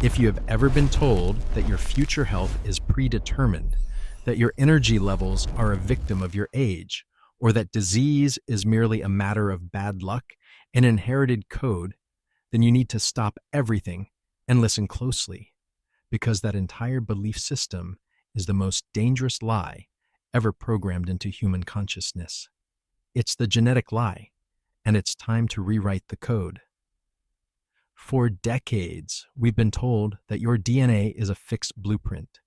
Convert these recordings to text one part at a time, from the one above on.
If you have ever been told that your future health is predetermined, that your energy levels are a victim of your age, or that disease is merely a matter of bad luck and inherited code, then you need to stop everything and listen closely, because that entire belief system is the most dangerous lie ever programmed into human consciousness. It's the genetic lie, and it's time to rewrite the code. For decades, we've been told that your DNA is a fixed blueprint,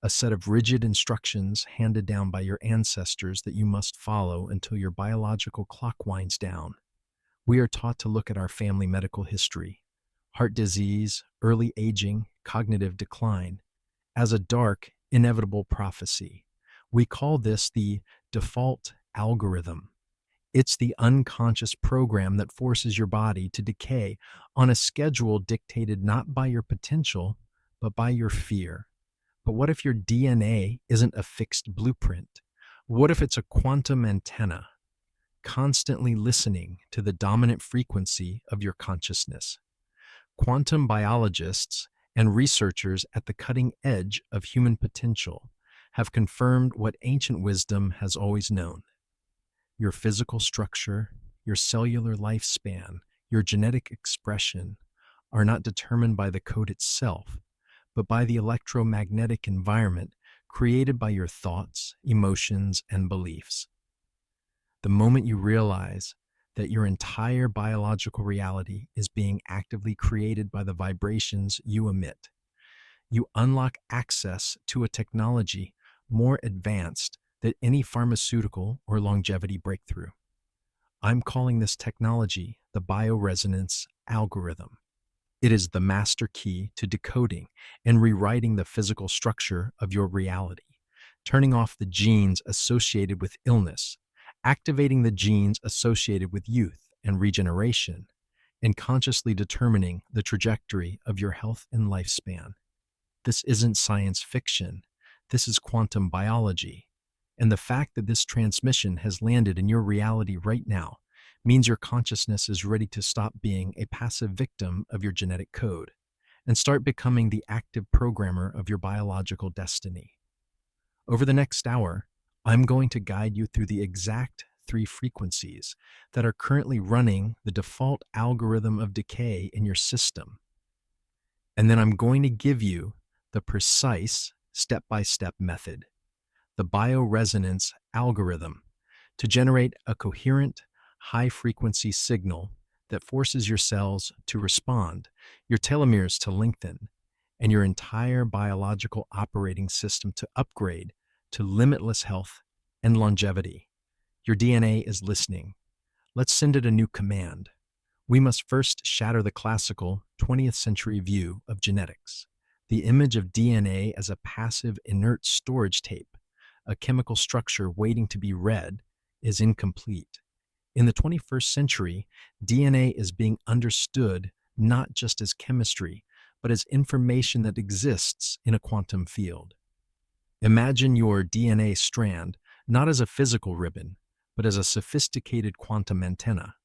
a set of rigid instructions handed down by your ancestors that you must follow until your biological clock winds down. We are taught to look at our family medical history, heart disease, early aging, cognitive decline, as a dark, inevitable prophecy. We call this the default algorithm. It's the unconscious program that forces your body to decay on a schedule dictated not by your potential, but by your fear. But what if your DNA isn't a fixed blueprint? What if it's a quantum antenna, constantly listening to the dominant frequency of your consciousness? Quantum biologists and researchers at the cutting edge of human potential have confirmed what ancient wisdom has always known. Your physical structure, your cellular lifespan, your genetic expression are not determined by the code itself, but by the electromagnetic environment created by your thoughts, emotions, and beliefs. The moment you realize that your entire biological reality is being actively created by the vibrations you emit, you unlock access to a technology more advanced than any pharmaceutical or longevity breakthrough. I'm calling this technology the bioresonance algorithm. It is the master key to decoding and rewriting the physical structure of your reality, turning off the genes associated with illness, activating the genes associated with youth and regeneration, and consciously determining the trajectory of your health and lifespan. This isn't science fiction. This is quantum biology. And the fact that this transmission has landed in your reality right now means your consciousness is ready to stop being a passive victim of your genetic code and start becoming the active programmer of your biological destiny. Over the next hour, I'm going to guide you through the exact 3 frequencies that are currently running the default algorithm of decay in your system. And then I'm going to give you the precise step-by-step method, the bioresonance algorithm, to generate a coherent, high-frequency signal that forces your cells to respond, your telomeres to lengthen, and your entire biological operating system to upgrade to limitless health and longevity. Your DNA is listening. Let's send it a new command. We must first shatter the classical 20th century view of genetics, the image of DNA as a passive, inert storage tape, a chemical structure waiting to be read, is incomplete. In the 21st century, DNA is being understood not just as chemistry, but as information that exists in a quantum field. Imagine your DNA strand not as a physical ribbon, but as a sophisticated quantum antenna.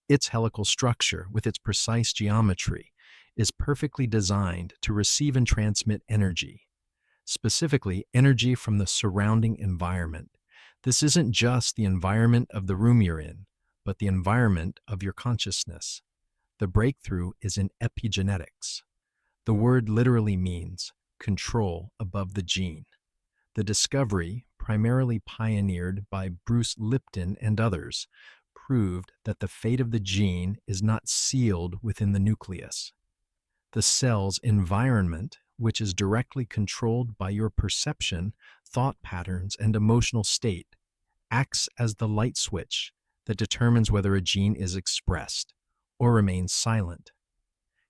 Its helical structure, with its precise geometry, is perfectly designed to receive and transmit energy, specifically energy from the surrounding environment. This isn't just the environment of the room you're in, but the environment of your consciousness. The breakthrough is in epigenetics. The word literally means control above the gene. The discovery, primarily pioneered by Bruce Lipton and others, proved that the fate of the gene is not sealed within the nucleus. The cell's environment, which is directly controlled by your perception, thought patterns, and emotional state, acts as the light switch that determines whether a gene is expressed or remains silent.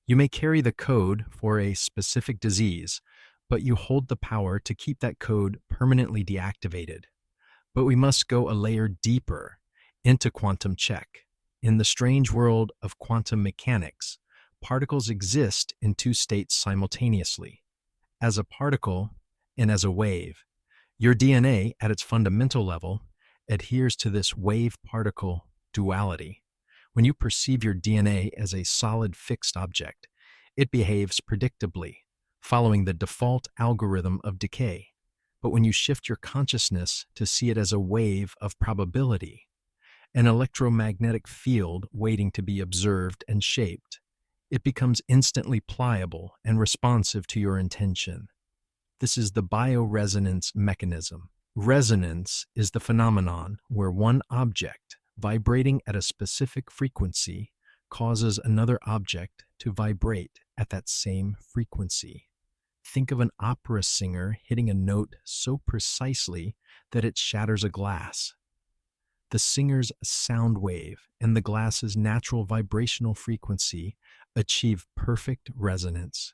You may carry the code for a specific disease, but you hold the power to keep that code permanently deactivated. But we must go a layer deeper into quantum check. In the strange world of quantum mechanics, particles exist in 2 states simultaneously, as a particle and as a wave. Your DNA, at its fundamental level, adheres to this wave-particle duality. When you perceive your DNA as a solid fixed object, It behaves predictably, following the default algorithm of decay. But when you shift your consciousness to see it as a wave of probability, an electromagnetic field waiting to be observed and shaped, it becomes instantly pliable and responsive to your intention. This is the bioresonance mechanism. Resonance is the phenomenon where one object vibrating at a specific frequency causes another object to vibrate at that same frequency. Think of an opera singer hitting a note so precisely that it shatters a glass. The singer's sound wave and the glass's natural vibrational frequency achieve perfect resonance.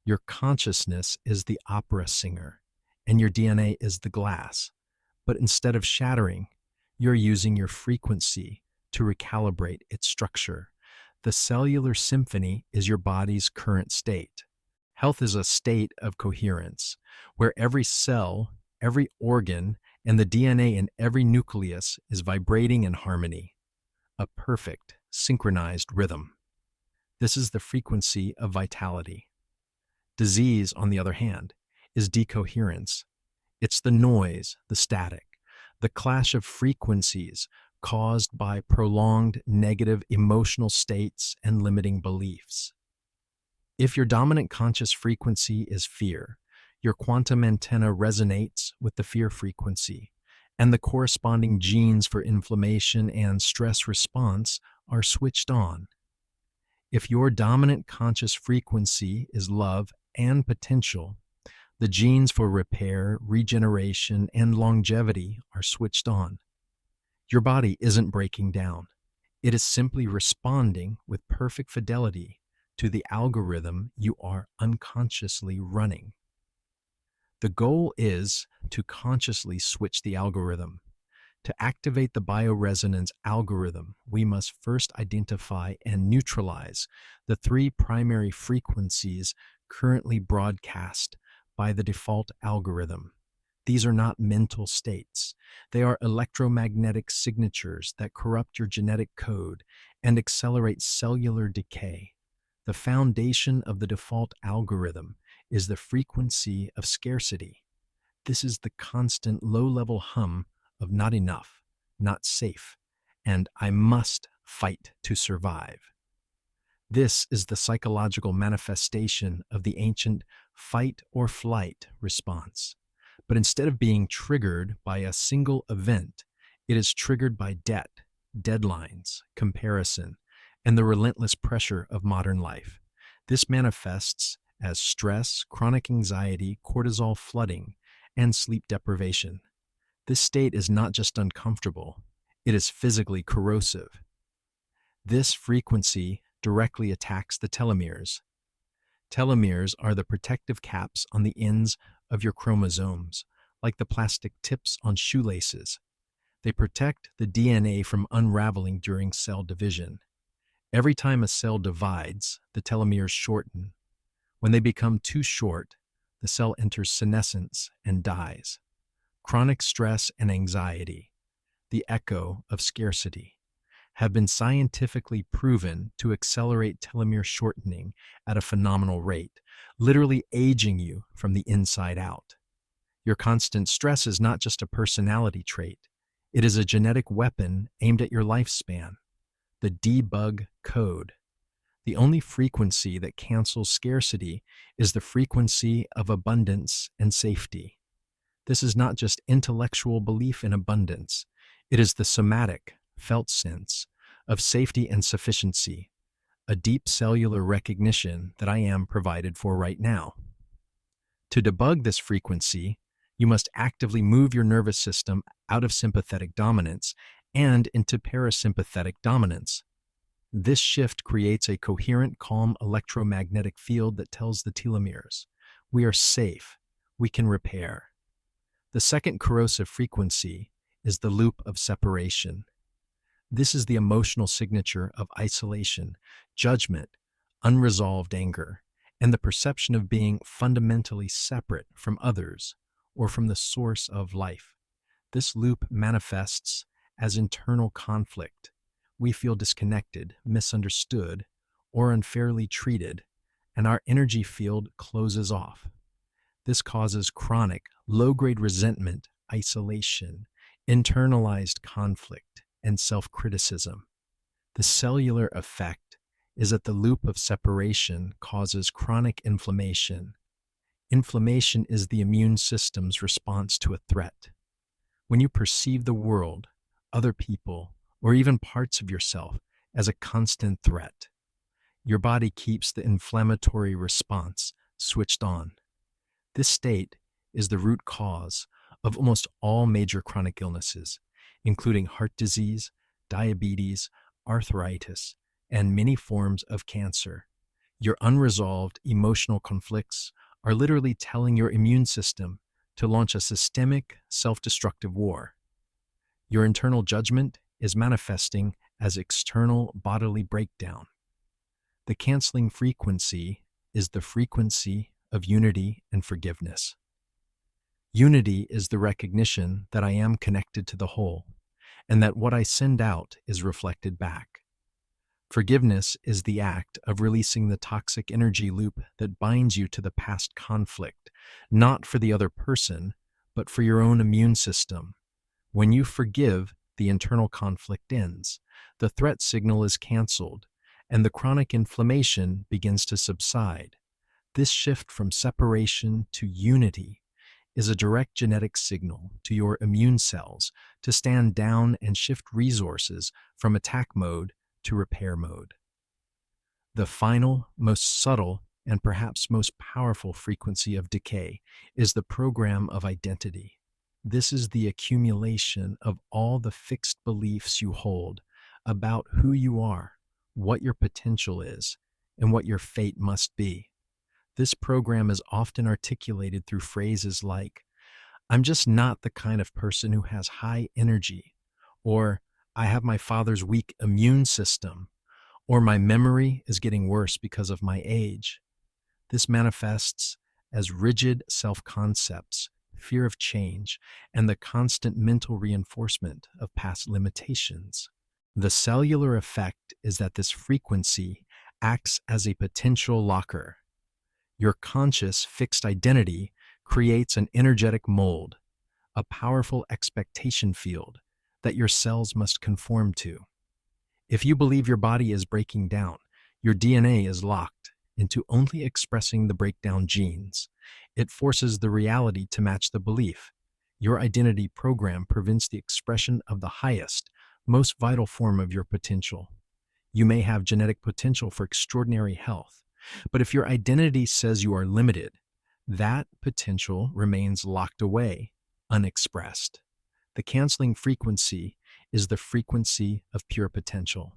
Your consciousness is the opera singer, and your DNA is the glass. But instead of shattering, you're using your frequency to recalibrate its structure. The cellular symphony is your body's current state. Health is a state of coherence, where every cell, every organ, and the DNA in every nucleus is vibrating in harmony, a perfect, synchronized rhythm. This is the frequency of vitality. Disease, on the other hand, is decoherence. It's the noise, the static, the clash of frequencies caused by prolonged negative emotional states and limiting beliefs. If your dominant conscious frequency is fear, your quantum antenna resonates with the fear frequency, and the corresponding genes for inflammation and stress response are switched on. If your dominant conscious frequency is love and potential, the genes for repair, regeneration, and longevity are switched on. Your body isn't breaking down. It is simply responding with perfect fidelity to the algorithm you are unconsciously running. The goal is to consciously switch the algorithm. To activate the bioresonance algorithm, we must first identify and neutralize the three primary frequencies currently broadcast by the default algorithm. These are not mental states. They are electromagnetic signatures that corrupt your genetic code and accelerate cellular decay. The foundation of the default algorithm is the frequency of scarcity. This is the constant low-level hum of not enough, not safe, and I must fight to survive. This is the psychological manifestation of the ancient fight or flight response. But instead of being triggered by a single event, it is triggered by debt, deadlines, comparison, and the relentless pressure of modern life. This manifests as stress, chronic anxiety, cortisol flooding, and sleep deprivation. This state is not just uncomfortable, it is physically corrosive. This frequency directly attacks the telomeres. Telomeres are the protective caps on the ends of your chromosomes, like the plastic tips on shoelaces. They protect the DNA from unraveling during cell division. Every time a cell divides, the telomeres shorten. When they become too short, the cell enters senescence and dies. Chronic stress and anxiety, the echo of scarcity, have been scientifically proven to accelerate telomere shortening at a phenomenal rate, literally aging you from the inside out. Your constant stress is not just a personality trait. It is a genetic weapon aimed at your lifespan. The debug code. The only frequency that cancels scarcity is the frequency of abundance and safety. This is not just intellectual belief in abundance. It is the somatic, felt sense of safety and sufficiency, a deep cellular recognition that I am provided for right now. To debug this frequency, you must actively move your nervous system out of sympathetic dominance and into parasympathetic dominance. This shift creates a coherent, calm electromagnetic field that tells the telomeres, we are safe, we can repair. The second corrosive frequency is the loop of separation. This is the emotional signature of isolation, judgment, unresolved anger, and the perception of being fundamentally separate from others or from the source of life. This loop manifests as internal conflict. We feel disconnected, misunderstood, or unfairly treated, and our energy field closes off. This causes chronic, low-grade resentment, isolation, internalized conflict, and self-criticism. The cellular effect is that the loop of separation causes chronic inflammation. Inflammation is the immune system's response to a threat. When you perceive the world, other people, or even parts of yourself as a constant threat, your body keeps the inflammatory response switched on. This state is the root cause of almost all major chronic illnesses, including heart disease, diabetes, arthritis, and many forms of cancer. Your unresolved emotional conflicts are literally telling your immune system to launch a systemic, self-destructive war. Your internal judgment is manifesting as external bodily breakdown. The canceling frequency is the frequency of unity and forgiveness. Unity is the recognition that I am connected to the whole, and that what I send out is reflected back. Forgiveness is the act of releasing the toxic energy loop that binds you to the past conflict, not for the other person, but for your own immune system. When you forgive, the internal conflict ends, the threat signal is canceled, and the chronic inflammation begins to subside. This shift from separation to unity is a direct genetic signal to your immune cells to stand down and shift resources from attack mode to repair mode. The final, most subtle, and perhaps most powerful frequency of decay is the program of identity. This is the accumulation of all the fixed beliefs you hold about who you are, what your potential is, and what your fate must be. This program is often articulated through phrases like, "I'm just not the kind of person who has high energy," or "I have my father's weak immune system," or "my memory is getting worse because of my age." This manifests as rigid self-concepts, fear of change, and the constant mental reinforcement of past limitations. The cellular effect is that this frequency acts as a potential locker. Your conscious fixed identity creates an energetic mold, a powerful expectation field that your cells must conform to. If you believe your body is breaking down, your DNA is locked into only expressing the breakdown genes. It forces the reality to match the belief. Your identity program prevents the expression of the highest, most vital form of your potential. You may have genetic potential for extraordinary health, but if your identity says you are limited, that potential remains locked away, unexpressed. The canceling frequency is the frequency of pure potential.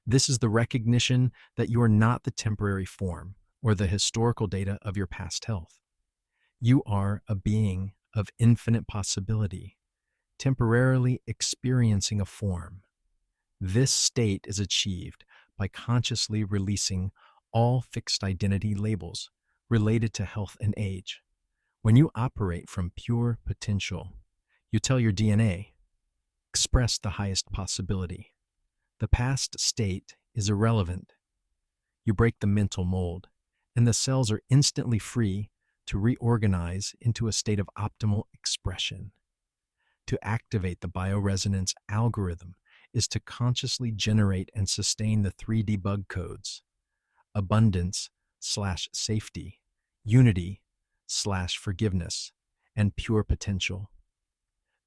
This is the recognition that you are not the temporary form or the historical data of your past health. You are a being of infinite possibility, temporarily experiencing a form. This state is achieved by consciously releasing all fixed identity labels related to health and age. When you operate from pure potential, you tell your DNA, express the highest possibility. The past state is irrelevant. You break the mental mold, and the cells are instantly free to reorganize into a state of optimal expression. To activate the bioresonance algorithm is to consciously generate and sustain the 3 debug codes: abundance/safety, unity/forgiveness, and pure potential.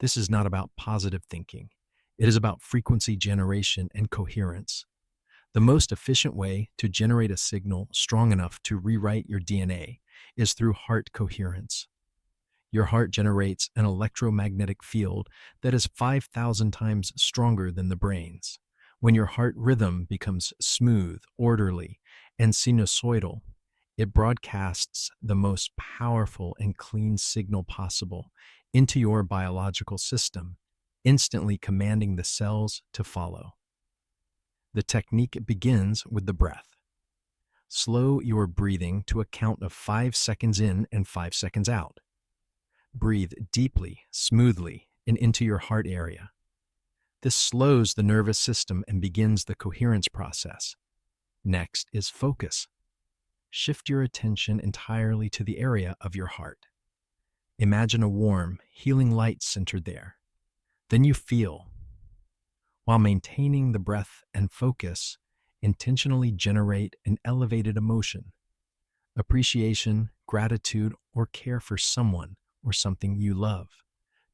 This is not about positive thinking. It is about frequency generation and coherence. The most efficient way to generate a signal strong enough to rewrite your DNA is through heart coherence. Your heart generates an electromagnetic field that is 5,000 times stronger than the brain's. When your heart rhythm becomes smooth, orderly, and sinusoidal, it broadcasts the most powerful and clean signal possible into your biological system, instantly commanding the cells to follow. The technique begins with the breath. Slow your breathing to a count of 5 seconds in and 5 seconds out. Breathe deeply, smoothly, and into your heart area. This slows the nervous system and begins the coherence process. Next is focus. shift your attention entirely to the area of your heart. Imagine a warm, healing light centered there. Then you feel, while maintaining the breath and focus, intentionally generate an elevated emotion, appreciation, gratitude, or care for someone or something you love.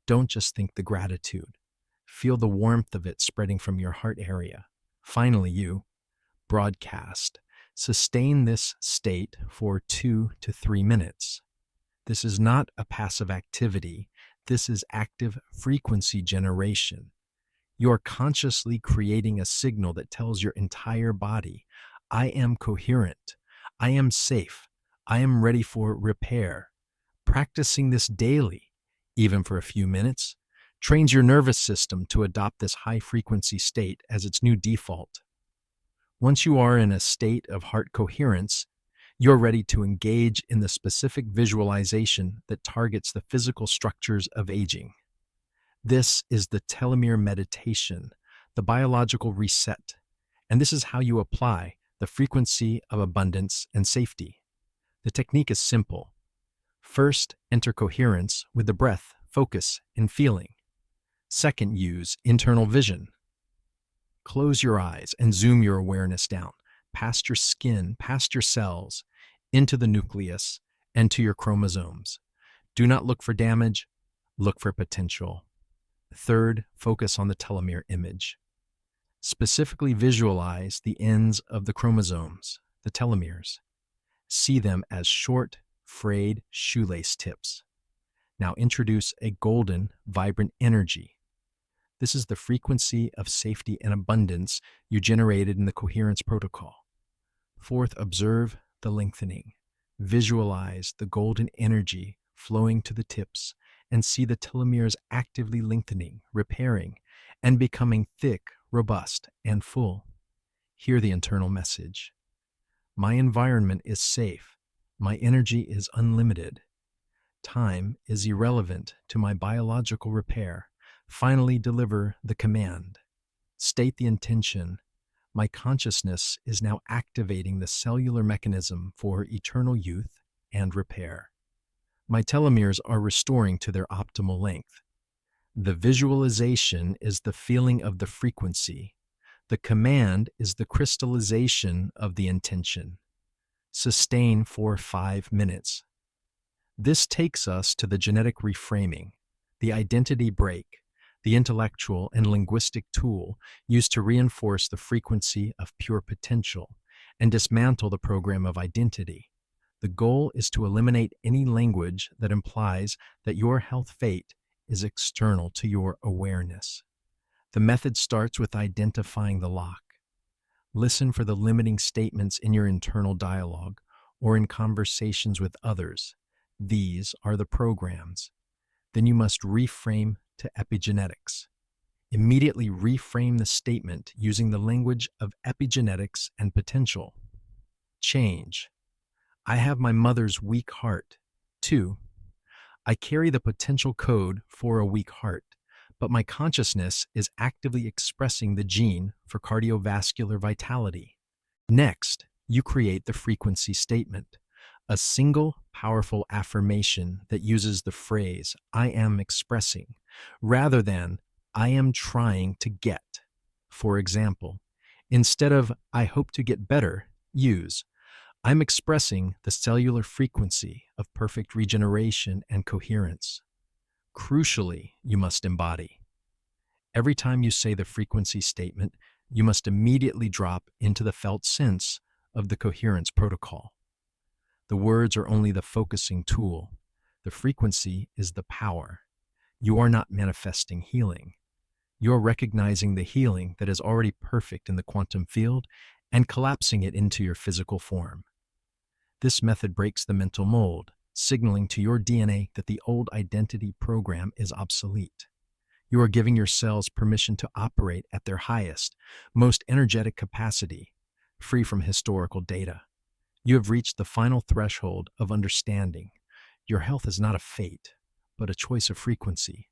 Don't just think the gratitude. Feel the warmth of it spreading from your heart area. Finally, you broadcast. Sustain this state for 2 to 3 minutes. This is not a passive activity. This is active frequency generation. You are consciously creating a signal that tells your entire body, I am coherent. I am safe. I am ready for repair. Practicing this daily, even for a few minutes, trains your nervous system to adopt this high-frequency state as its new default. Once you are in a state of heart coherence, you're ready to engage in the specific visualization that targets the physical structures of aging. This is the telomere meditation, the biological reset, and this is how you apply the frequency of abundance and safety. The technique is simple. First, enter coherence with the breath, focus, and feeling. Second, use internal vision. Close your eyes and zoom your awareness down, past your skin, past your cells, into the nucleus, and to your chromosomes. Do not look for damage, look for potential. Third, focus on the telomere image. Specifically visualize the ends of the chromosomes, the telomeres. See them as short, frayed shoelace tips. Now introduce a golden, vibrant energy. This is the frequency of safety and abundance you generated in the coherence protocol. Fourth, observe the lengthening. Visualize the golden energy flowing to the tips and see the telomeres actively lengthening, repairing, and becoming thick, robust, and full. Hear the internal message. My environment is safe. My energy is unlimited. Time is irrelevant to my biological repair. Finally, deliver the command. State the intention. My consciousness is now activating the cellular mechanism for eternal youth and repair. My telomeres are restoring to their optimal length. The visualization is the feeling of the frequency. The command is the crystallization of the intention. Sustain for 5 minutes. This takes us to the genetic reframing, the identity break, the intellectual and linguistic tool used to reinforce the frequency of pure potential and dismantle the program of identity. The goal is to eliminate any language that implies that your health fate is external to your awareness. The method starts with identifying the lock. Listen for the limiting statements in your internal dialogue or in conversations with others. These are the programs. Then you must reframe to epigenetics. Immediately reframe the statement using the language of epigenetics and potential. Change. I have my mother's weak heart. 2. I carry the potential code for a weak heart, but my consciousness is actively expressing the gene for cardiovascular vitality. Next, you create the frequency statement, a single powerful affirmation that uses the phrase, I am expressing, rather than, I am trying to get. For example, instead of, I hope to get better, use, I'm expressing the cellular frequency of perfect regeneration and coherence. Crucially, you must embody. Every time you say the frequency statement, you must immediately drop into the felt sense of the coherence protocol. The words are only the focusing tool. The frequency is the power. You are not manifesting healing. You are recognizing the healing that is already perfect in the quantum field and collapsing it into your physical form. This method breaks the mental mold, signaling to your DNA that the old identity program is obsolete. You are giving your cells permission to operate at their highest, most energetic capacity, free from historical data. You have reached the final threshold of understanding. Your health is not a fate, but a choice of frequency.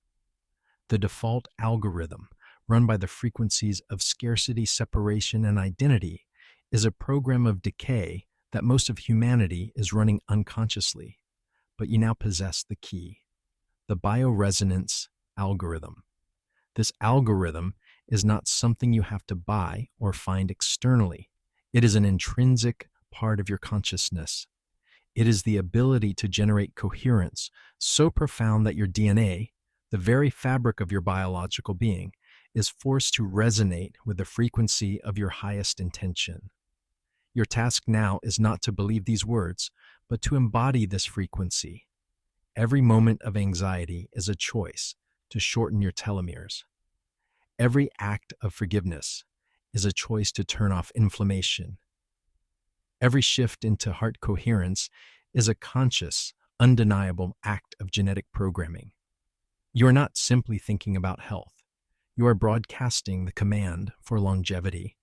The default algorithm, run by the frequencies of scarcity, separation, and identity, is a program of decay that most of humanity is running unconsciously, but you now possess the key, the bioresonance algorithm. This algorithm is not something you have to buy or find externally. It is an intrinsic part of your consciousness. It is the ability to generate coherence so profound that your DNA, the very fabric of your biological being, is forced to resonate with the frequency of your highest intention. Your task now is not to believe these words, but to embody this frequency. Every moment of anxiety is a choice to shorten your telomeres. Every act of forgiveness is a choice to turn off inflammation. Every shift into heart coherence is a conscious, undeniable act of genetic programming. You are not simply thinking about health. You are broadcasting the command for longevity,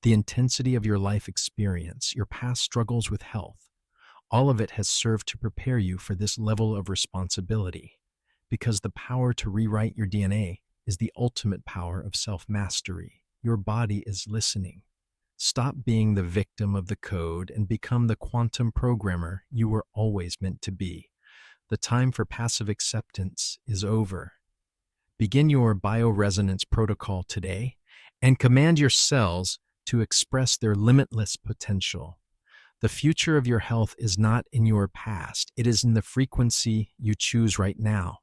the intensity of your life experience, your past struggles with health. All of it has served to prepare you for this level of responsibility, because the power to rewrite your DNA is the ultimate power of self-mastery. Your body is listening. Stop being the victim of the code and become the quantum programmer you were always meant to be. The time for passive acceptance is over. Begin your bioresonance protocol today and command your cells to express their limitless potential. The future of your health is not in your past. It is in the frequency you choose right now.